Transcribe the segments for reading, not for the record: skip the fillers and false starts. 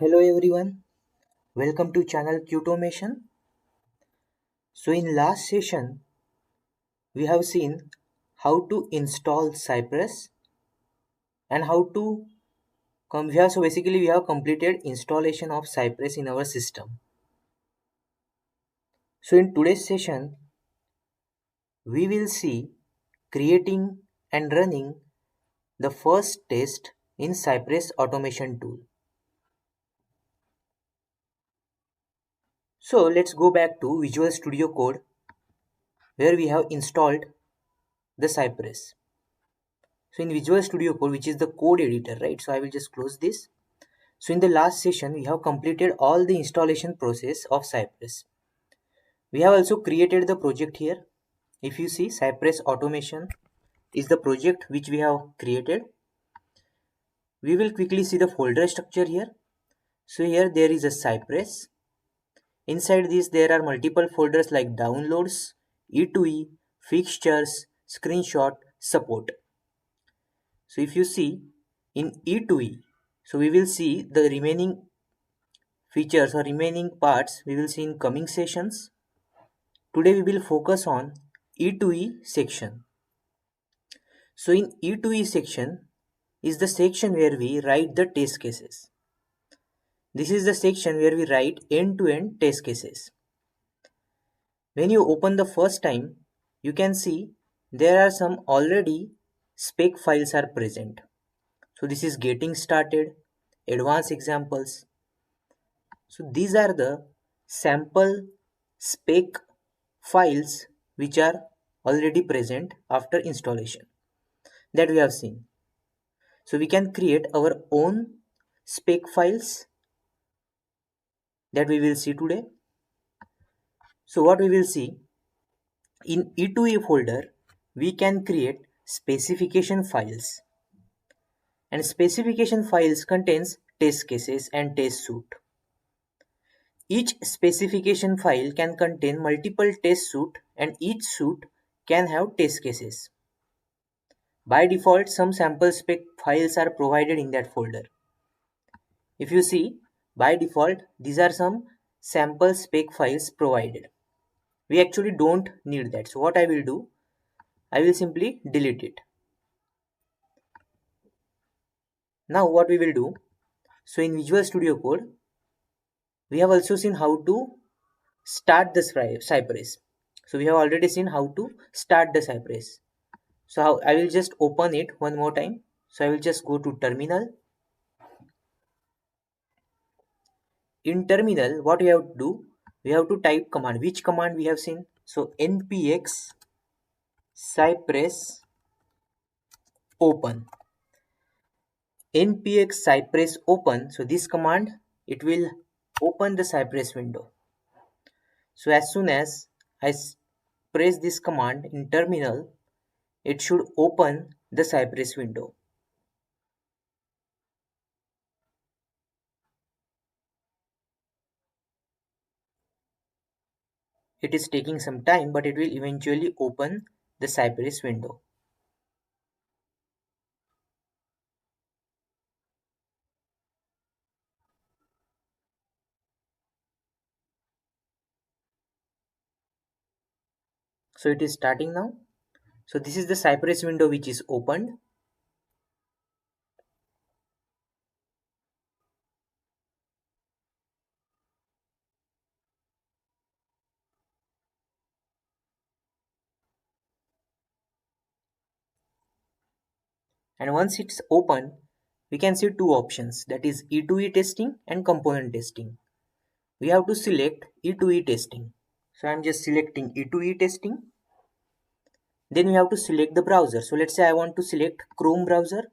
Hello everyone, welcome to channel Qtomation. So in last session we have seen how to install Cypress and how to come here. So basically we have completed installation of Cypress in our system. So in today's session we will see creating and running the first test in Cypress automation tool. So let's go back to Visual Studio Code where we have installed the Cypress. So in Visual Studio Code, which is the code editor, right? So I will just close this. So in the last session, we have completed all the installation process of Cypress. We have also created the project here. If you see, Cypress Automation is the project which we have created. We will quickly see the folder structure here. So here there is a Cypress. Inside this there are multiple folders like downloads, E2E, fixtures, screenshot, support. So if you see in E2E, so we will see the remaining features or remaining parts we will see in coming sessions. Today we will focus on E2E section. So in E2E section is the section where we write the test cases. This is the section where we write end-to-end test cases. When you open the first time, you can see there are some already spec files are present. So this is getting started, advanced examples. So these are the sample spec files which are already present after installation that we have seen. So we can create our own spec files that we will see today. So what we will see in E2E folder, we can create specification files, and specification files contains test cases and test suite. Each specification file can contain multiple test suite and each suite can have test cases. By default, some sample spec files are provided in that folder. If you see, by default, these are some sample spec files provided. We actually don't need that. So what I will do, I will simply delete it. Now what we will do, so in Visual Studio Code, we have also seen how to start the Cypress. So we have already seen how to start the Cypress. So I will just open it one more time. So I will just go to terminal. In terminal, what we have to do, we have to type command. Which command we have seen? So npx cypress open. Npx cypress open. So this command, it will open the Cypress window. So as soon as I press this command in terminal, it should open the Cypress window. It is taking some time, but it will eventually open the Cypress window. So it is starting now. So this is the Cypress window which is opened. And once it's open, we can see two options, that is E2E testing and component testing. We have to select E2E testing. So I'm just selecting E2E testing. Then we have to select the browser. So let's say I want to select Chrome browser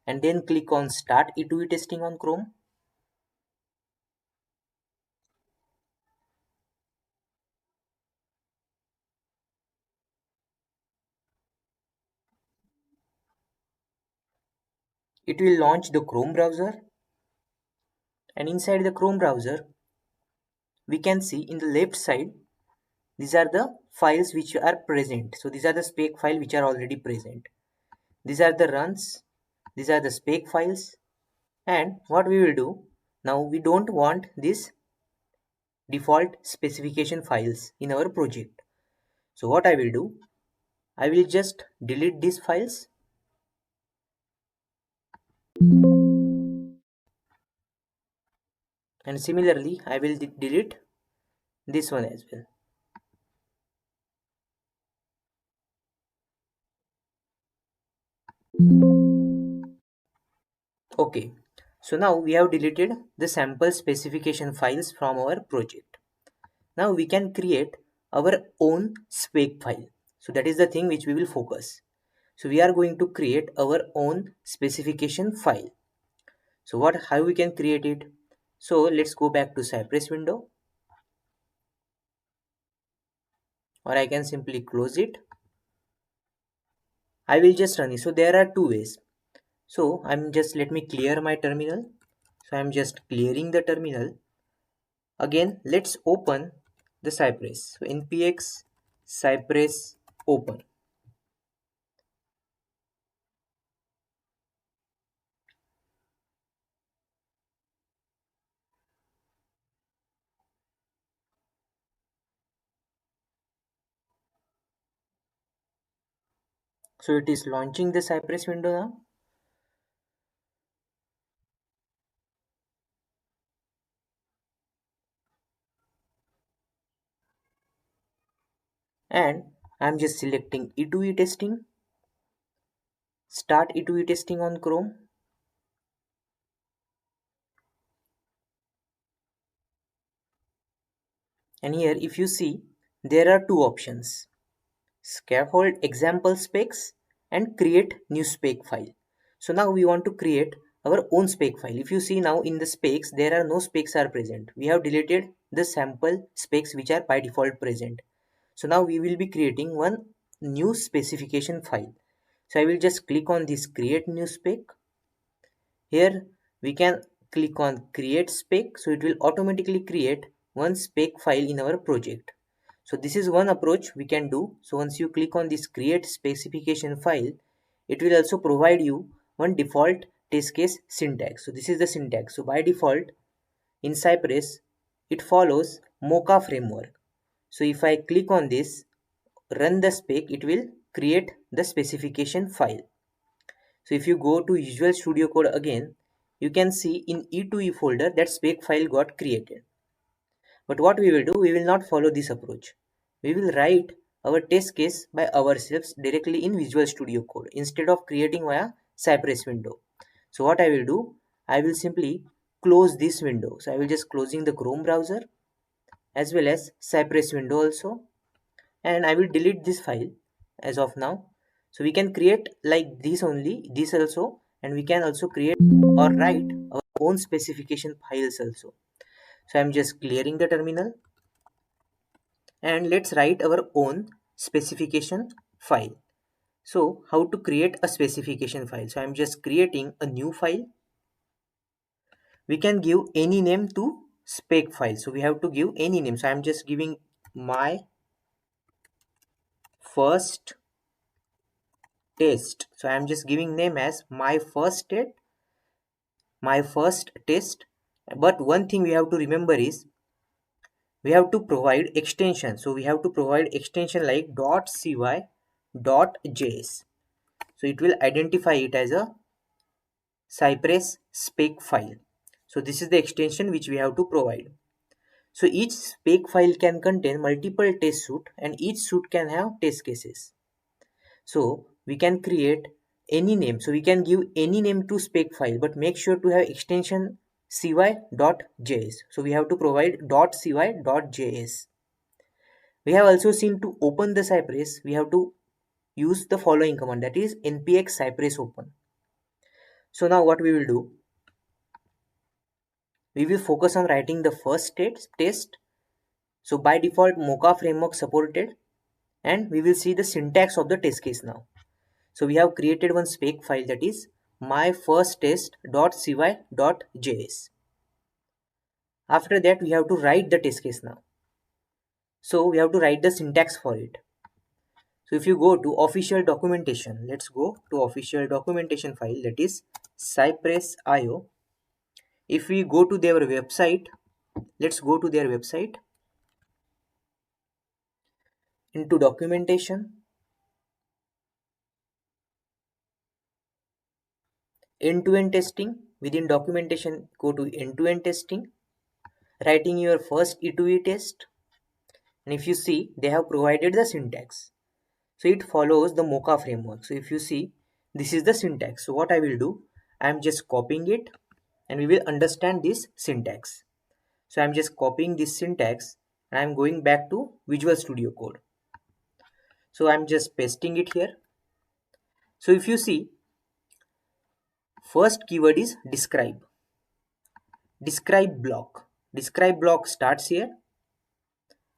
and then click on start E2E testing on Chrome. It will launch the Chrome browser, and inside the Chrome browser we can see in the left side these are the files which are present. So these are the spec file which are already present. These are the runs, these are the spec files, and what we will do Now we don't want this default specification files in our project. So what I will do, I will just delete these files and similarly I will delete this one as well. Okay, so now we have deleted the sample specification files from our project. Now we can create our own spec file. So that is the thing which we will focus. So we are going to create our own specification file. So how we can create it? So let's go back to Cypress window, or I can simply close it. I will just run it. So there are two ways. So let me clear my terminal. So I'm just clearing the terminal. Again, let's open the Cypress. So npx cypress open. So it is launching the Cypress window now. And I'm just selecting E2E testing. Start E2E testing on Chrome. And here if you see, there are two options: scaffold example specs and create new spec file. So now we want to create our own spec file. If you see now in the specs, there are no specs are present. We have deleted the sample specs which are by default present. So now we will be creating one new specification file. So I will just click on this create new spec. Here we can click on create spec, so it will automatically create one spec file in our project. So this is one approach we can do. So once you click on this create specification file, it will also provide you one default test case syntax. So this is the syntax. So by default in Cypress, it follows Mocha framework. So if I click on this, run the spec, it will create the specification file. So if you go to Visual Studio Code again, you can see in E2E folder that spec file got created. But what we will do, we will not follow this approach. We will write our test case by ourselves directly in Visual Studio Code instead of creating via Cypress window. So what I will do, I will simply close this window. So I will just closing the Chrome browser as well as Cypress window also, and I will delete this file as of now. So we can create like this only, this also, and we can also create or write our own specification files also. So I'm just clearing the terminal and let's write our own specification file. So how to create a specification file? So I'm just creating a new file. We can give any name to spec file. So we have to give any name. So I'm just giving my first test. So I'm just giving name as my first test. But one thing we have to remember is we have to provide extension. So we have to provide extension like .cy .js. So it will identify it as a Cypress spec file. So this is the extension which we have to provide. So each spec file can contain multiple test suite and each suite can have test cases. So we can create any name. So we can give any name to spec file, but make sure to have extension cy.js. So we have to provide .cy.js. We have also seen to open the Cypress, we have to use the following command, that is npx cypress open. So now what we will do, we will focus on writing the first test. So by default Mocha framework supported, and we will see the syntax of the test case now. So we have created one spec file, that is my first test.cy.js. After that we have to write the test case now. So we have to write the syntax for it. So if you go to official documentation, let's go to official documentation file, that is Cypress IO. If we go to their website, let's go to their website. Into documentation, end-to-end testing. Within documentation, go to end-to-end testing, writing your first E2E test. And if you see, they have provided the syntax. So it follows the Mocha framework. So if you see, this is the syntax. So what I will do, I am just copying it and we will understand this syntax. So I'm just copying this syntax and I'm going back to Visual Studio Code. So I'm just pasting it here. So if you see, first keyword is describe. Describe block. Describe block starts here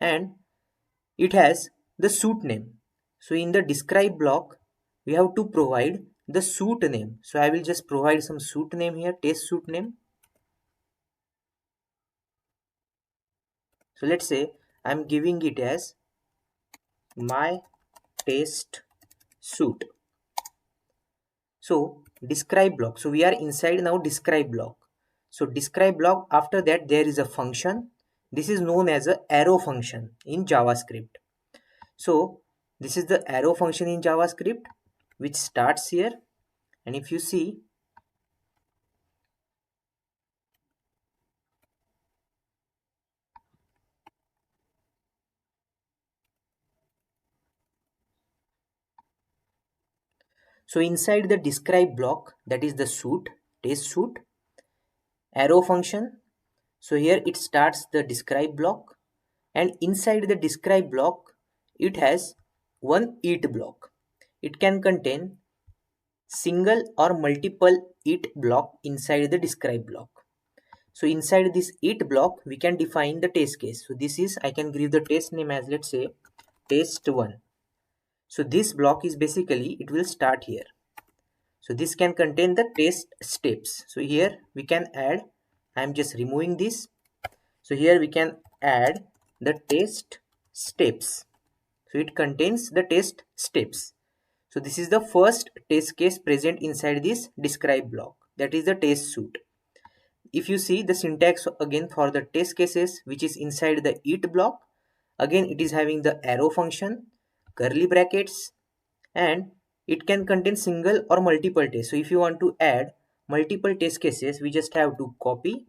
and it has the suit name. So in the describe block, we have to provide the suit name. So I will just provide some suit name here, test suit name. So let's say I'm giving it as my test suit. So describe block. So we are inside now describe block. So describe block, after that there is a function. This is known as a arrow function in JavaScript. So this is the arrow function in JavaScript which starts here, and if you see, so inside the describe block, that is the suit, test suit, arrow function. So here it starts the describe block, and inside the describe block it has one it block. It can contain single or multiple it block inside the describe block. So inside this it block we can define the test case. So this is, I can give the test name as, let's say, test1. So this block is basically, it will start here. So this can contain the test steps. So here we can add, I am just removing this. So here we can add the test steps. So it contains the test steps. So this is the first test case present inside this describe block, that is the test suite. If you see the syntax again for the test cases which is inside the it block, again it is having the arrow function, curly brackets, and it can contain single or multiple tests. So if you want to add multiple test cases, we just have to copy,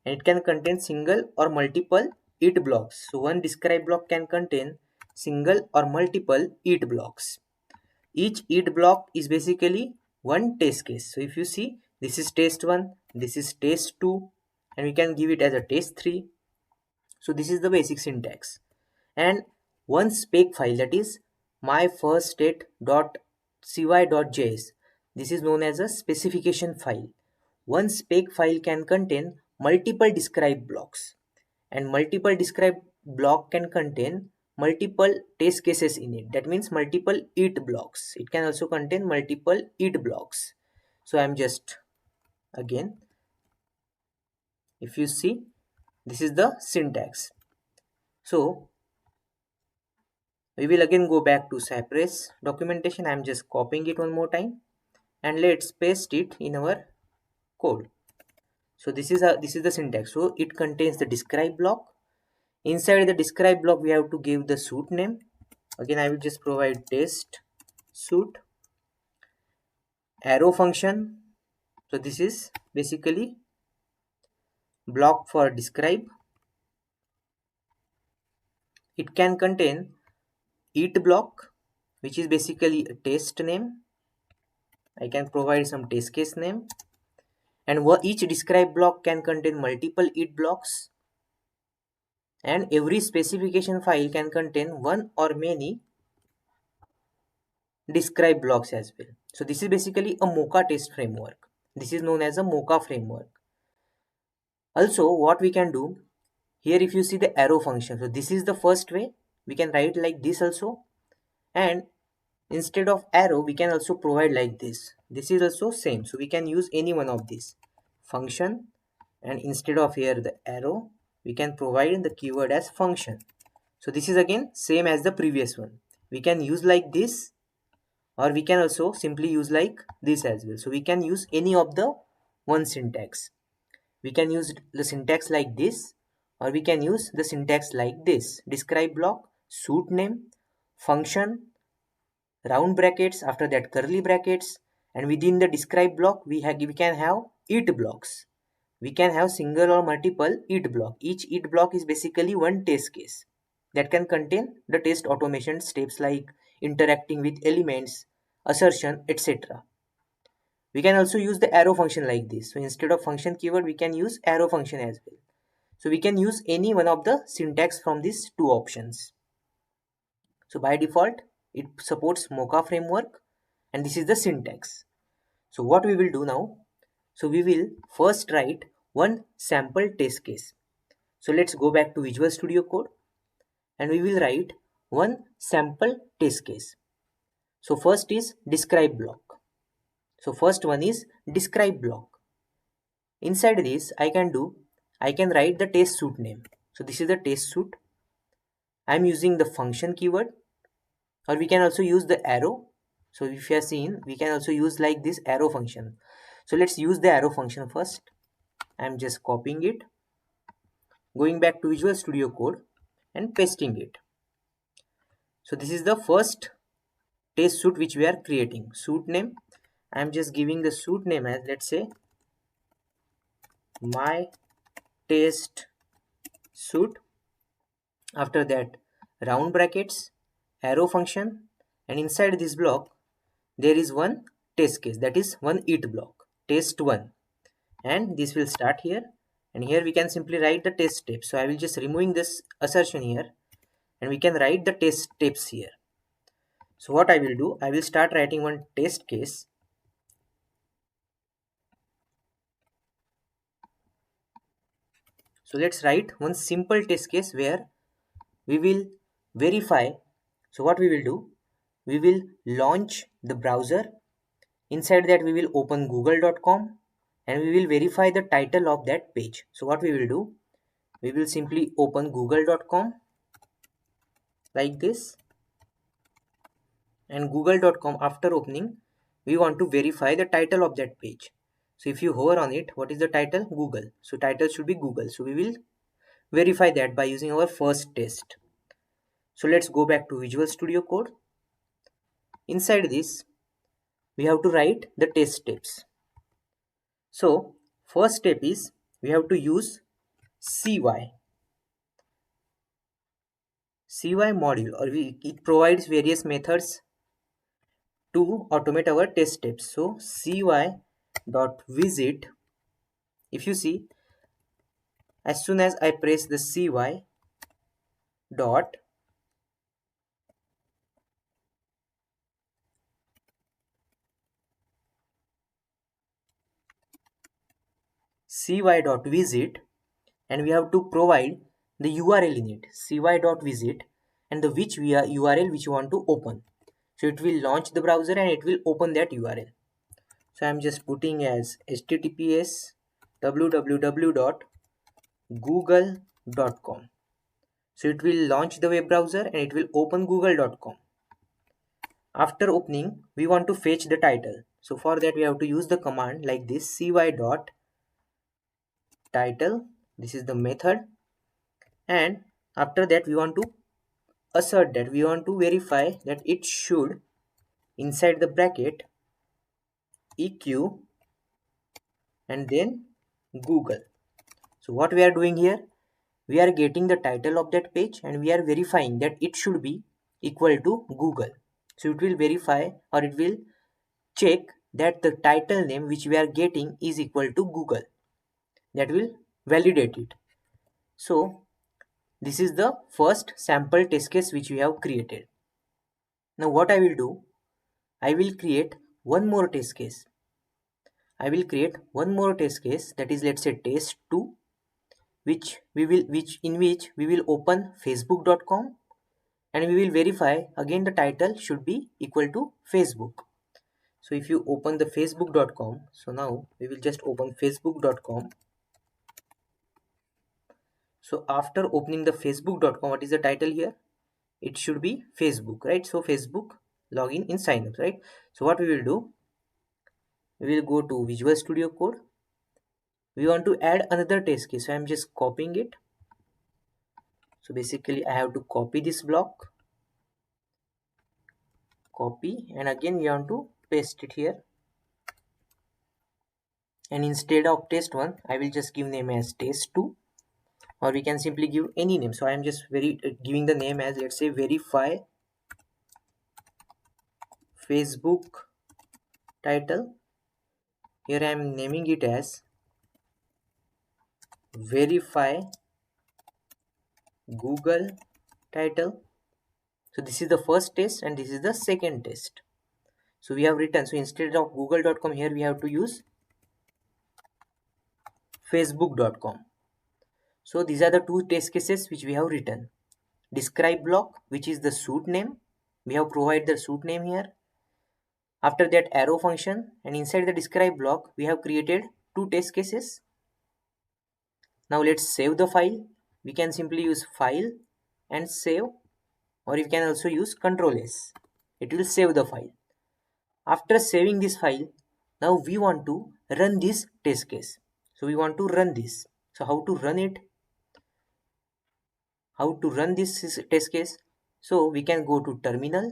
and it can contain single or multiple it blocks. So one describe block can contain single or multiple it blocks. Each it block is basically one test case. So if you see, this is test1, this is test2, and we can give it as a test3. So this is the basic syntax. And one spec file, that is myfirststate.cy.js. This is known as a specification file. One spec file can contain multiple describe blocks, and multiple describe block can contain multiple test cases in it. That means multiple it blocks. It can also contain multiple it blocks. So I'm just, again, if you see, this is the syntax. So we will again go back to Cypress documentation. I'm just copying it one more time and let's paste it in our code. So this is the syntax. So it contains the describe block. Inside the describe block we have to give the suit name. Again I will just provide test suit, arrow function. So this is basically block for describe. It can contain it block, which is basically a test name. I can provide some test case name, and each describe block can contain multiple it blocks, and every specification file can contain one or many describe blocks as well. So this is basically a Mocha test framework. This is known as a Mocha framework. Also what we can do here, if you see the arrow function, so this is the first way. We can write like this also, and instead of arrow we can also provide like this. This is also same, so we can use any one of these function, and instead of here the arrow we can provide the keyword as function. So this is again same as the previous one. We can use like this, or we can also simply use like this as well. So we can use any of the one syntax. We can use the syntax like this, or we can use the syntax like this: describe block, suit name, function, round brackets, after that curly brackets, and within the describe block we can have it blocks. We can have single or multiple it block. Each it block is basically one test case that can contain the test automation steps like interacting with elements, assertion, etc. We can also use the arrow function like this. So instead of function keyword, we can use arrow function as well. So we can use any one of the syntax from these two options. So by default, it supports Mocha framework, and this is the syntax. So what we will do now? So we will first write one sample test case. So let's go back to Visual Studio Code, and we will write one sample test case. So first is describe block. So first one is describe block. Inside this, I can write the test suite name. So this is the test suite. I'm using the function keyword, or we can also use the arrow. So if you have seen, we can also use like this arrow function. So let's use the arrow function first. I'm just copying it, going back to Visual Studio Code and pasting it. So this is the first test suite which we are creating. Suite name, I'm just giving the suite name as, let's say, my test suite. After that, round brackets, arrow function, and inside this block there is one test case, that is one it block, test1, and this will start here, and here we can simply write the test steps. So I will just removing this assertion here, and we can write the test steps here. So what I will do, I will start writing one test case. So let's write one simple test case where we will verify. So what we will do, we will launch the browser. Inside that we will open google.com, and we will verify the title of that page. So what we will do, we will simply open google.com like this, and google.com, after opening, we want to verify the title of that page. So if you hover on it, what is the title? Google. So title should be Google. So we will verify that by using our first test. So let's go back to Visual Studio Code. Inside this, we have to write the test steps. So first step is we have to use CY module, or it provides various methods to automate our test steps. So cy.visit, if you see, as soon as I press the cy dot, cy.visit, and we have to provide the URL in it, cy.visit, and the which URL which you want to open. So it will launch the browser and it will open that URL. So I'm just putting as https www.google.com. So it will launch the web browser and it will open google.com. After opening, we want to fetch the title. So for that we have to use the command like this, cy.title. This is the method, and after that we want to assert that we want to verify that it should, inside the bracket, eq and then Google. So what we are doing here, we are getting the title of that page and we are verifying that it should be equal to Google. So it will verify, or it will check that the title name which we are getting is equal to Google. That will validate it. So this is the first sample test case which we have created. Now what I will do, I will create one more test case. I will create one more test case, that is, let's say test2, which in which we will open facebook.com, and we will verify again the title should be equal to Facebook. So if you open the facebook.com, so now we will just open facebook.com. So after opening the facebook.com, what is the title here? It should be Facebook, right? So Facebook login in sign up, right? So what we will do, we will go to Visual Studio Code. we want to add another test case, so I'm just copying it. So basically I have to copy this block, copy, and again we want to paste it here, and instead of test1 I will just give name as test2, or we can simply give any name. So I am just giving the name as, let's say, verify Facebook title. Here I am naming it as verify Google title. So this is the first test and this is the second test. So we have written, so instead of google.com, here we have to use facebook.com. So these are the two test cases which we have written. Describe block, which is the suit name. We have provided the suit name here. After that, arrow function, and inside the describe block we have created two test cases. Now let's save the file. We can simply use file and save, or you can also use Ctrl S. It will save the file. After saving this file, now we want to run this test case. So we want to run this. So how to run it? How to run this test case? So we can go to terminal.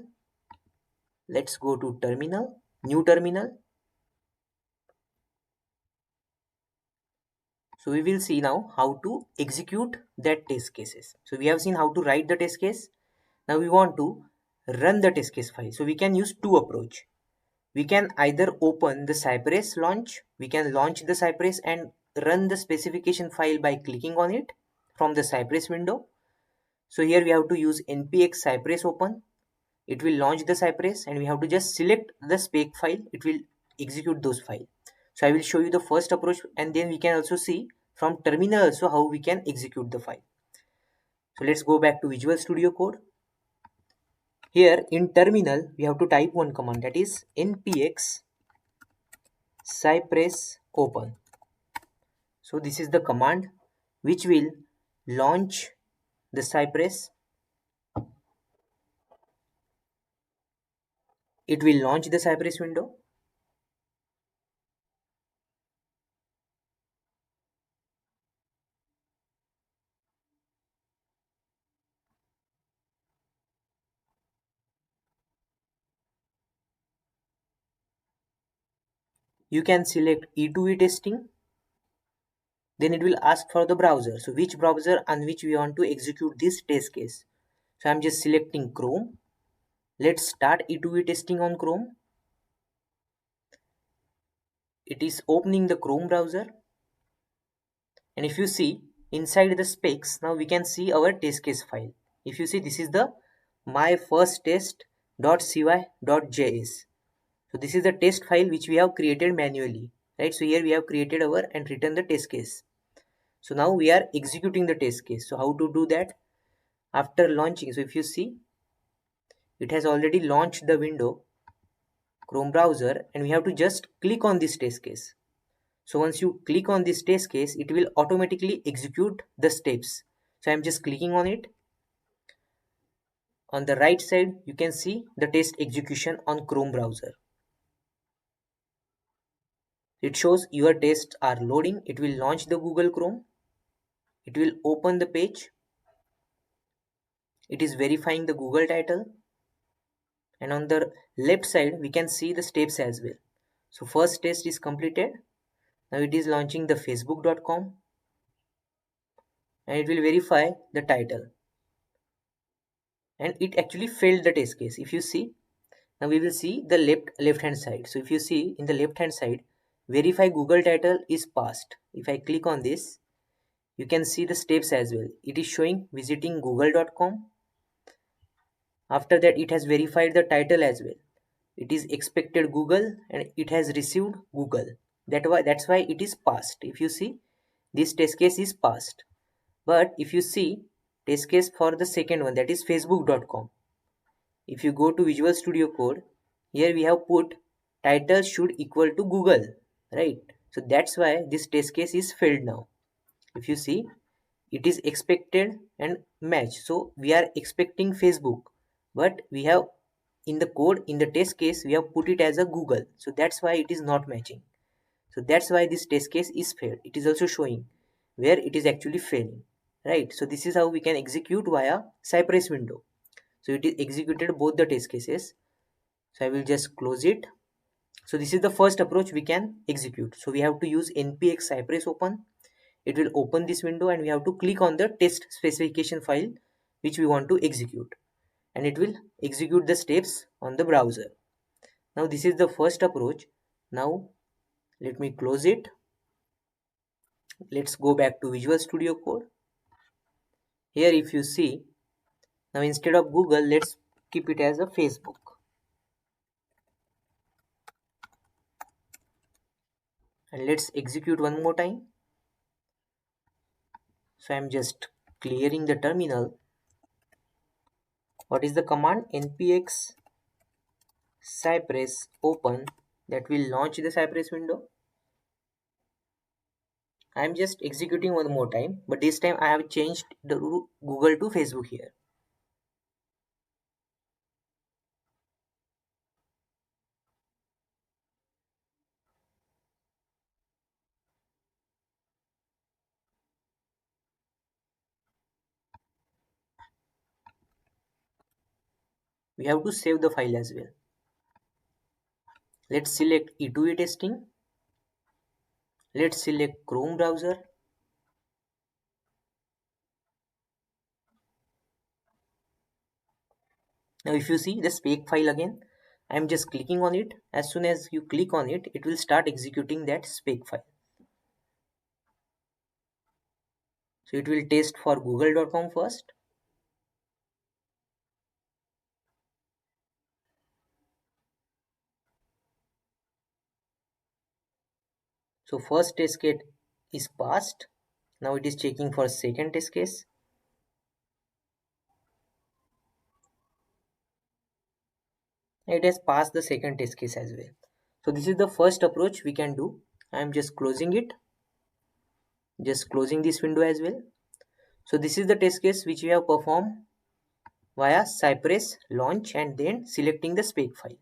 Let's go to terminal, new terminal. So we will see now how to execute that test cases. So we have seen how to write the test case. Now we want to run the test case file. So we can use two approach. We can either open the Cypress launch. We can launch the Cypress and run the specification file by clicking on it from the Cypress window. So here we have to use npx cypress open. It will launch the Cypress and we have to just select the spec file. It will execute those files. So I will show you the first approach, and then we can also see from terminal also how we can execute the file. So let's go back to Visual Studio Code. Here in terminal we have to type one command, that is npx cypress open. So this is the command which will launch the Cypress. It will launch the Cypress window. You can select E2E testing. Then it will ask for the browser. So which browser on which we want to execute this test case. So I'm just selecting Chrome. Let's start E2E testing on Chrome. It is opening the Chrome browser. And if you see inside the specs, now we can see our test case file. If you see, this is the myfirsttest.cy.js. So this is the test file which we have created manually, right? So here we have created our and written the test case. So now we are executing the test case. So how to do that? After launching, so if you see, it has already launched the window, Chrome browser, and we have to just click on this test case. So once you click on this test case, it will automatically execute the steps. So I'm just clicking on it. On the right side, you can see the test execution on Chrome browser. It shows your tests are loading. It will launch the Google Chrome. It will open the page. It is verifying the Google title. And on the left side, we can see the steps as well. So first test is completed. Now it is launching the facebook.com. And it will verify the title. And it actually failed the test case. If you see, now we will see the left hand side. So if you see in the left hand side, verify Google title is passed. If I click on this, you can see the steps as well. It is showing visiting google.com. After that, it has verified the title as well. It is expected Google and it has received Google. That's why it is passed. If you see, this test case is passed. But if you see test case for the second one, that is facebook.com. If you go to Visual Studio Code, here we have put title should equal to Google, right? So that's why this test case is failed now. If you see, it is expected and match. So we are expecting Facebook, but we have in the code, in the test case, we have put it as a Google. So that's why it is not matching. So that's why this test case is failed. It is also showing where it is actually failing, right? So this is how we can execute via Cypress window. So it is executed both the test cases. So I will just close it. So this is the first approach we can execute. So we have to use npx cypress open. It will open this window and we have to click on the test specification file which we want to execute, and it will execute the steps on the browser. Now this is the first approach. Now let me close it. Let's go back to Visual Studio Code. Here if you see, now instead of Google, let's keep it as a Facebook. And let's execute one more time. So I'm just clearing the terminal. What is the command? Npx cypress open. That will launch the Cypress window. I'm just executing one more time, but this time I have changed the Google to Facebook here. We have to save the file as well. Let's select E2E testing. Let's select Chrome browser. Now if you see the spec file again, I'm just clicking on it. As soon as you click on it, it will start executing that spec file. So it will test for google.com first. So first test case is passed. Now it is checking for second test case. It has passed the second test case as well. So this is the first approach we can do. I am just closing it. Just closing this window as well. So this is the test case which we have performed via Cypress launch and then selecting the spec file.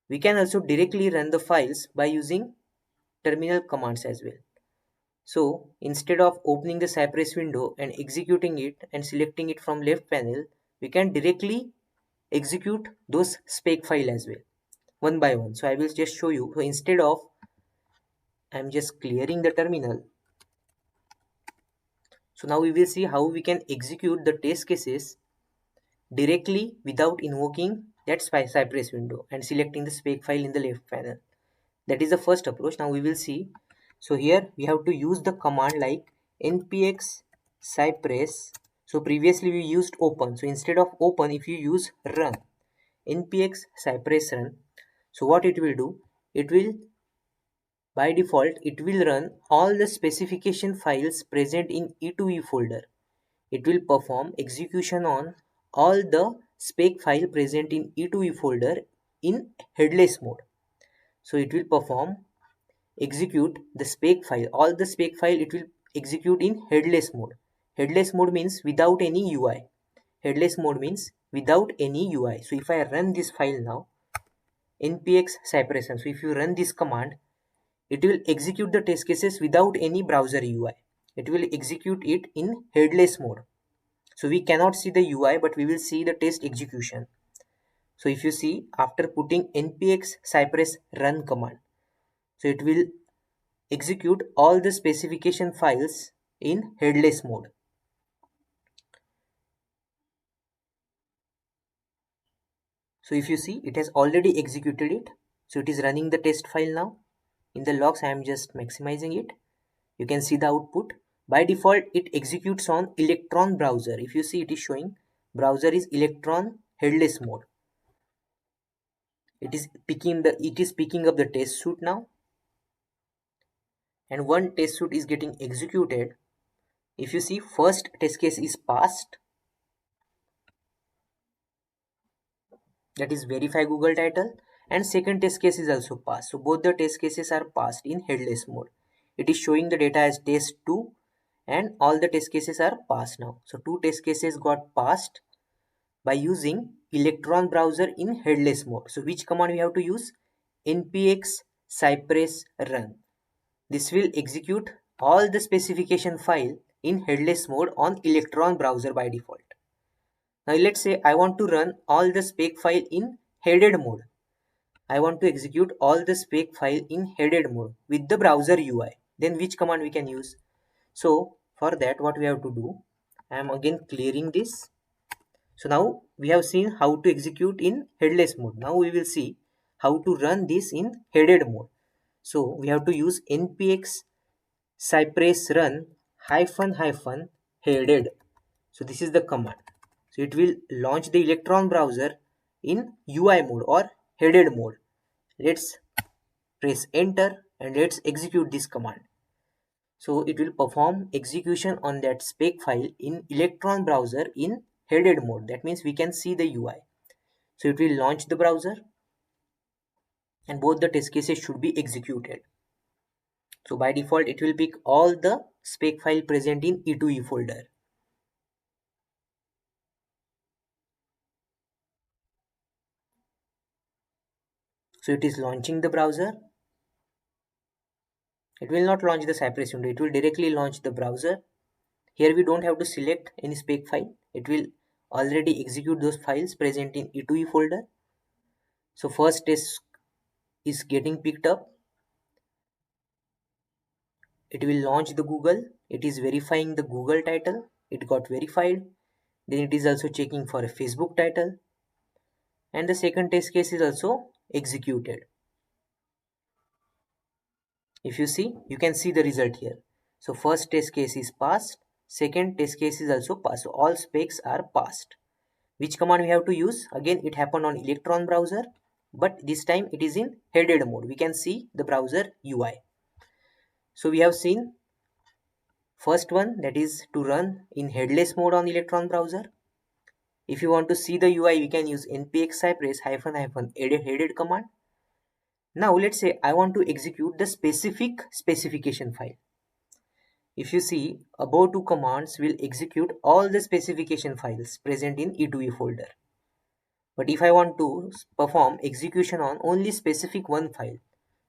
We can also directly run the files by using terminal commands as well. So instead of opening the Cypress window and executing it and selecting it from left panel, we can directly execute those spec file as well, one by one. So I will just show you. So instead of, I'm just clearing the terminal. So now we will see how we can execute the test cases directly without invoking that Cypress window and selecting the spec file in the left panel. That is the first approach. Now we will see. So here we have to use the command like npx cypress. So previously we used open. So instead of open, if you use run, npx cypress run. So what it will do? It will, by default, it will run all the specification files present in E2E folder. It will perform execution on all the spec file present in E2E folder in headless mode. So it will perform execute the spec file, all the spec file it will execute in headless mode. Headless mode means without any UI. Headless mode means without any UI. So if I run this file now, npx cypress, so if you run this command, it will execute the test cases without any browser UI. It will execute it in headless mode. So we cannot see the UI, but we will see the test execution. So if you see, after putting npx cypress run command, so it will execute all the specification files in headless mode. So if you see, it has already executed it. So it is running the test file now. In the logs, I am just maximizing it. You can see the output. By default, it executes on Electron browser. If you see, it is showing browser is Electron headless mode. It is picking up the test suite now. And one test suite is getting executed. If you see, first test case is passed. That is verify Google title, and second test case is also passed. So both the test cases are passed in headless mode. It is showing the data as test 2 and all the test cases are passed now. So two test cases got passed by using Electron browser in headless mode. So which command we have to use? Npx Cypress run. This will execute all the specification file in headless mode on Electron browser by default. Now let's say I want to run all the spec file in headed mode. I want to execute all the spec file in headed mode with the browser UI. Then which command we can use? So for that, what we have to do, I am again clearing this. So now we have seen how to execute in headless mode. Now we will see how to run this in headed mode. So we have to use npx cypress run ---- headed. So this is the command. So it will launch the Electron browser in UI mode or headed mode. Let's press enter and let's execute this command. So it will perform execution on that spec file in Electron browser in headed mode. That means we can see the UI. So it will launch the browser and both the test cases should be executed. So by default it will pick all the spec file present in E2E folder. So it is launching the browser. It will not launch the Cypress window, it will directly launch the browser. Here we don't have to select any spec file. It will already execute those files present in E2E folder. So first test is getting picked up. It will launch the Google. It is verifying the Google title. It got verified. Then it is also checking for a Facebook title. And the second test case is also executed. If you see, you can see the result here. So first test case is passed. Second test case is also passed. So all specs are passed. Which command we have to use? Again, it happened on Electron browser, but this time it is in headed mode. We can see the browser UI. So we have seen first one, that is to run in headless mode on Electron browser. If you want to see the UI, we can use npx cypress ---- headed command. Now let's say I want to execute the specific specification file. If you see, above two commands will execute all the specification files present in E2E folder. But if I want to perform execution on only specific one file,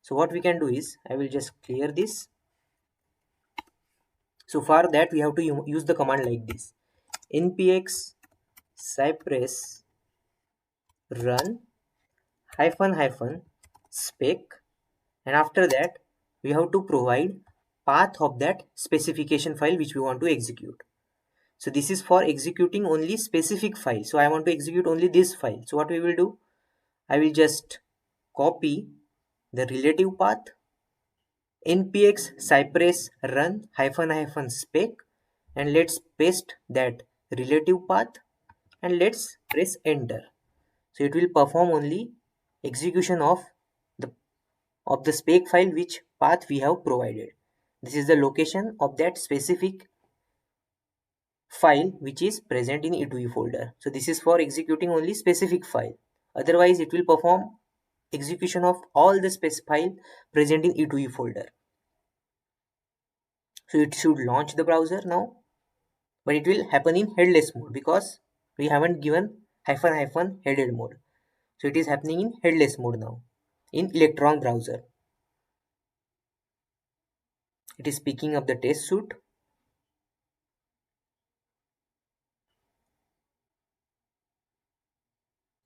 so what we can do is, I will just clear this. So for that we have to use the command like this: npx cypress run ---- spec, and after that we have to provide path of that specification file which we want to execute. So this is for executing only specific file. So I want to execute only this file. So what we will do, I will just copy the relative path npx cypress run ---- and let's paste that relative path and let's press enter. So it will perform only execution of the spec file which path we have provided. This is the location of that specific file which is present in E2E folder. So this is for executing only specific file. Otherwise it will perform execution of all the spec file present in E2E folder. So it should launch the browser now, but it will happen in headless mode because we haven't given ---- headed mode. So it is happening in headless mode now in Electron browser. It is picking up the test suite.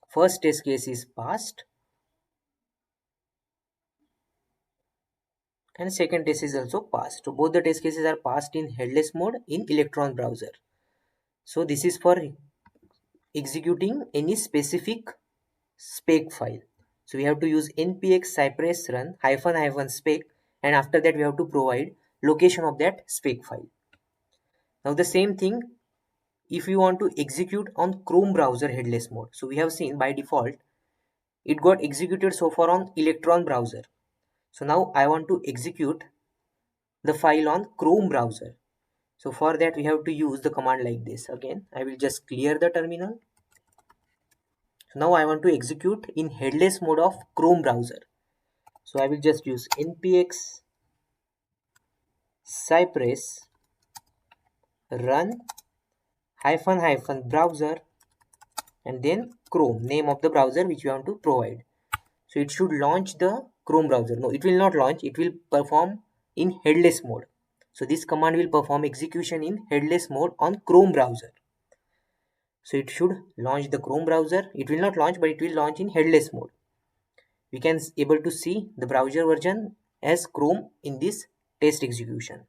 First test case is passed and second test is also passed. So both the test cases are passed in headless mode in Electron browser. So this is for executing any specific spec file. So we have to use npx cypress run ---- and after that we have to provide location of that spec file. Now the same thing if you want to execute on Chrome browser headless mode. So we have seen by default it got executed so far on Electron browser. So now I want to execute the file on Chrome browser. So for that we have to use the command like this. Again, I will just clear the terminal. So now I want to execute in headless mode of Chrome browser. So I will just use npx cypress run ---- browser and then Chrome, name of the browser which you want to provide. So it should launch the Chrome browser. No, it will not launch. It will perform in headless mode. So this command will perform execution in headless mode on Chrome browser. So it should launch the Chrome browser. It will not launch, but it will launch in headless mode. We can able to see the browser version as Chrome in this test execution.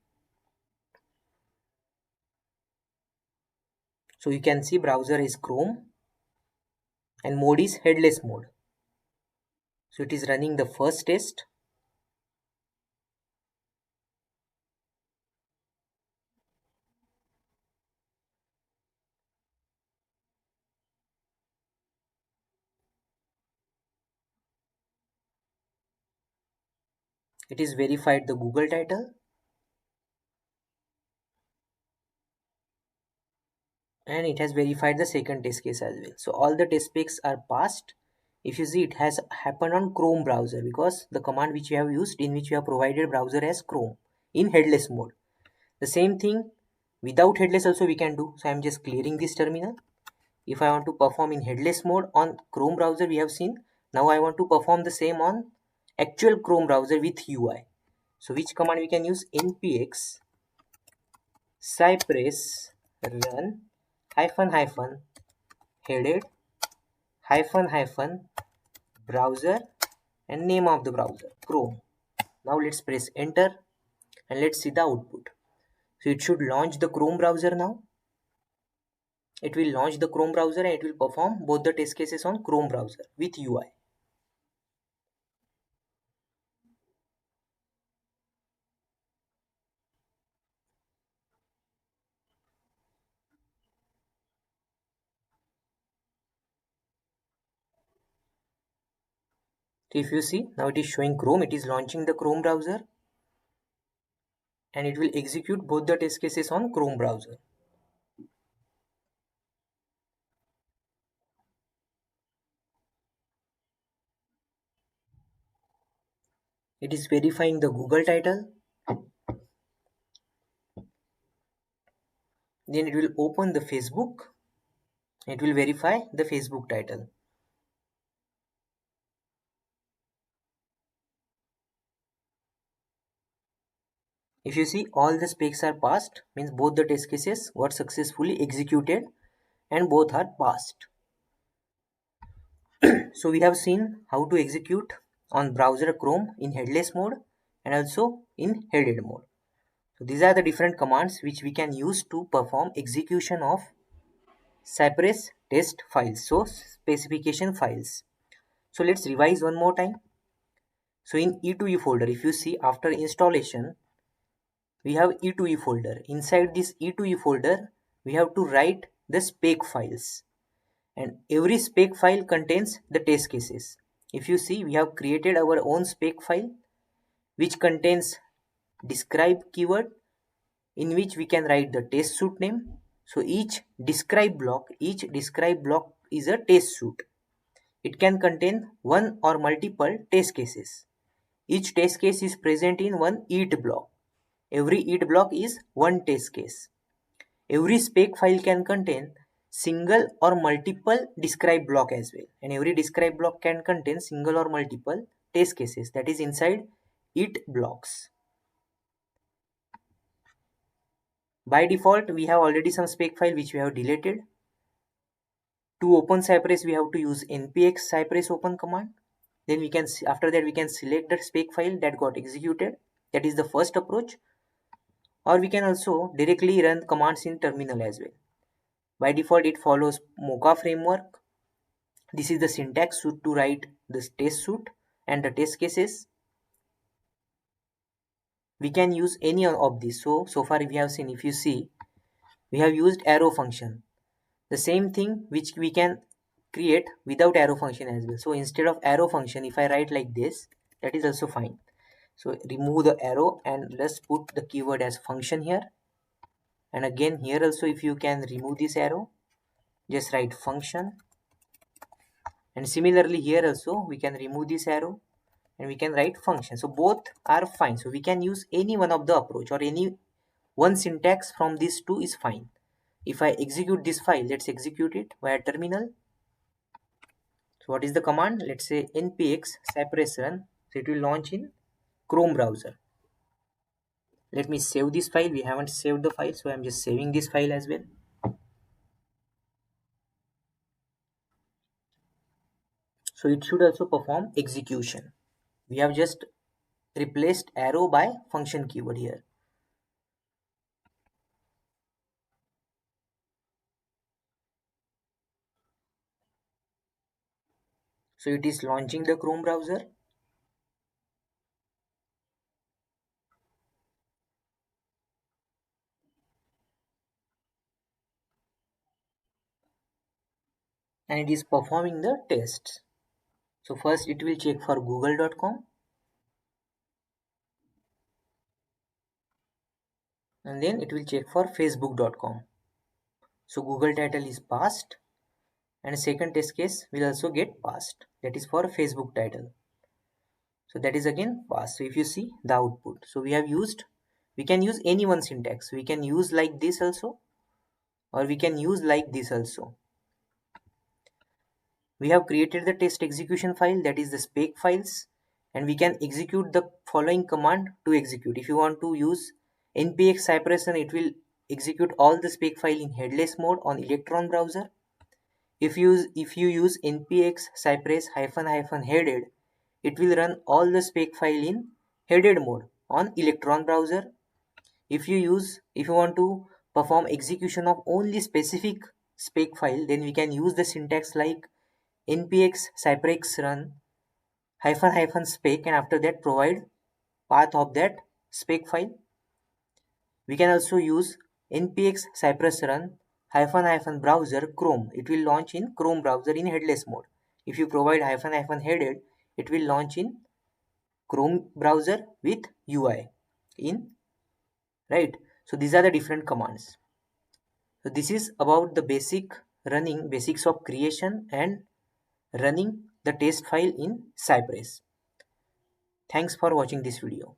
So you can see browser is Chrome and mode is headless mode. So it is running the first test. It is verified the Google title and it has verified the second test case as well. So all the test specs are passed. If you see, it has happened on Chrome browser because the command which we have used, in which we have provided browser as Chrome in headless mode. The same thing without headless also we can do. So I am just clearing this terminal. If I want to perform in headless mode on Chrome browser, we have seen. Now I want to perform the same on actual Chrome browser with UI. So which command we can use? npx cypress run --, headed --, browser and name of the browser Chrome. Now let's press enter and let's see the output. So it should launch the Chrome browser now. It will launch the Chrome browser and it will perform both the test cases on Chrome browser with UI. So if you see, now it is showing Chrome, it is launching the Chrome browser and it will execute both the test cases on Chrome browser. It is verifying the Google title. Then it will open the Facebook. It will verify the Facebook title. If you see, all the specs are passed, means both the test cases got successfully executed and both are passed. So we have seen how to execute on browser Chrome in headless mode and also in headed mode. So these are the different commands which we can use to perform execution of Cypress test files, so specification files. So let's revise one more time. So in E2E folder, if you see, after installation, we have E2E folder. Inside this E2E folder, we have to write the spec files. And every spec file contains the test cases. If you see, we have created our own spec file which contains describe keyword, in which we can write the test suite name. So each describe block is a test suite. It can contain one or multiple test cases. Each test case is present in one EAT block. Every EAT block is one test case. Every spec file can contain single or multiple describe block as well. And every describe block can contain single or multiple test cases, that is inside EAT blocks. By default, we have already some spec file which we have deleted. To open Cypress, we have to use npx cypress open command. Then we can, after that, we can select the spec file that got executed. That is the first approach. Or we can also directly run commands in terminal as well. By default, it follows Mocha framework. This is the syntax to write the test suite and the test cases. We can use any of these. So far we have seen, if you see, we have used arrow function. The same thing which we can create without arrow function as well. So instead of arrow function, if I write like this, that is also fine. So remove the arrow and let's put the keyword as function here. And again here also, if you can remove this arrow, just write function. And similarly here also we can remove this arrow and we can write function. So both are fine. So we can use any one of the approach, or any one syntax from these two is fine. If I execute this file, let's execute it via terminal. So what is the command? Let's say npx cypress run. So it will launch in Chrome browser. Let me save this file. We haven't saved the file, so I'm just saving this file as well. So it should also perform execution. We have just replaced arrow by function keyword here. So it is launching the Chrome browser. And it is performing the tests. So first it will check for google.com, and then it will check for facebook.com. So Google title is passed, and second test case will also get passed. That is for Facebook title. So that is again passed. So if you see the output, so we can use any one syntax. We can use like this also, or we can use like this also. We have created the test execution file, that is the spec files, and we can execute the following command to execute. If you want to use npx cypress, it will execute all the spec file in headless mode on Electron browser. If you use npx cypress -- headed, it will run all the spec file in headed mode on Electron browser. If you want to perform execution of only specific spec file, then we can use the syntax like npx cypress run -- spec, and after that provide path of that spec file. We can also use npx cypress run -- browser Chrome. It will launch in Chrome browser in headless mode. If you provide -- headed, it will launch in Chrome browser with UI in, right? So these are the different commands. So this is about the basics of creation and running the test file in Cypress. Thanks for watching this video.